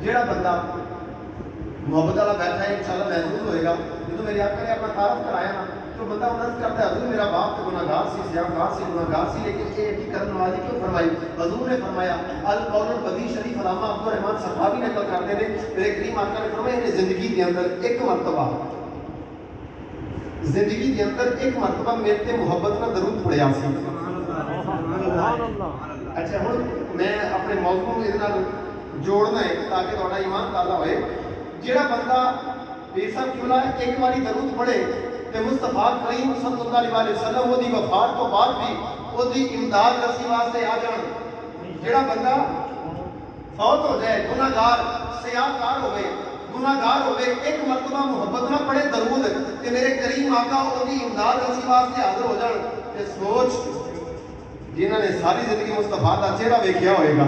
ਜਿਹੜਾ ਬੰਦਾ ਮੁਹੱਬਤ वाला बैठा है इंशाअल्लाह महसूस होएगा जो मेरे आका ने अपना तारफ कराया ना तो बंदा उन्हें करता है हजूर मेरा बाप तो गुनाहगार सी सियाहकार सी गुनाहगार सी लेकिन ये की करने वाली क्यों फरमाई हजूर ने फरमाया अल कौल बदी शरीफ अलामा अब्दुल रहमान सहाबी नकल करते थे मेरे करीम आका ने फरमाया इन्हें जिंदगी के अंदर एक मरतबा जिंदगी के अंदर एक मरतबा मेरे ते मुहब्बत का दरूद पढ़िया सी। अच्छा हुण मैं अपने मौजू को इहदे नाल जोड़ना है ताकि तुहाडा ईमान ताज़ा होए। ਜਿਹੜਾ ਬੰਦਾ ਬੇਸ਼ੱਕ ਕਿਉਂ ਇੱਕ ਵਾਰੀ ਦਰੂਦ ਪੜ੍ਹੇ ਤੇ ਮੁਸਤਫਾ ਕਰੀਮ ਸੱਲੱਲਾਹੁ ਅਲੈहि ਵਸੱਲਮ ਉਹਦੀ ਵਫਾਤ ਤੋਂ ਬਾਅਦ ਵੀ ਉਹਦੀ ਇਮਦਾਦ ਰਸੀ ਵਾਸਤੇ ਆ ਜਾਣ। ਜਿਹੜਾ ਬੰਦਾ ਫੌਤ ਹੋ ਜਾਏ ਗੁਨਾਹਗਾਰ ਸਿਆਹਕਾਰ ਹੋਵੇ ਇੱਕ ਮਰਤਬਾ ਮੁਹੱਬਤ ਨਾਲ ਪੜ੍ਹੇ ਦਰੂਦ ਤੇ ਮੇਰੇ ਕਰੀਮ ਆਕਾ ਉਹਦੀ ਇਮਦਾਦ ਰਸੀ ਵਾਸਤੇ ਹਾਜ਼ਰ ਹੋ ਜਾਣ। ਤੇ ਸੋਚ ਜਿਨ੍ਹਾਂ ਨੇ ਸਾਰੀ ਜ਼ਿੰਦਗੀ ਮੁਸਤਫਾ ਦਾ ਚਿਹਰਾ ਵੇਖਿਆ ਹੋਏਗਾ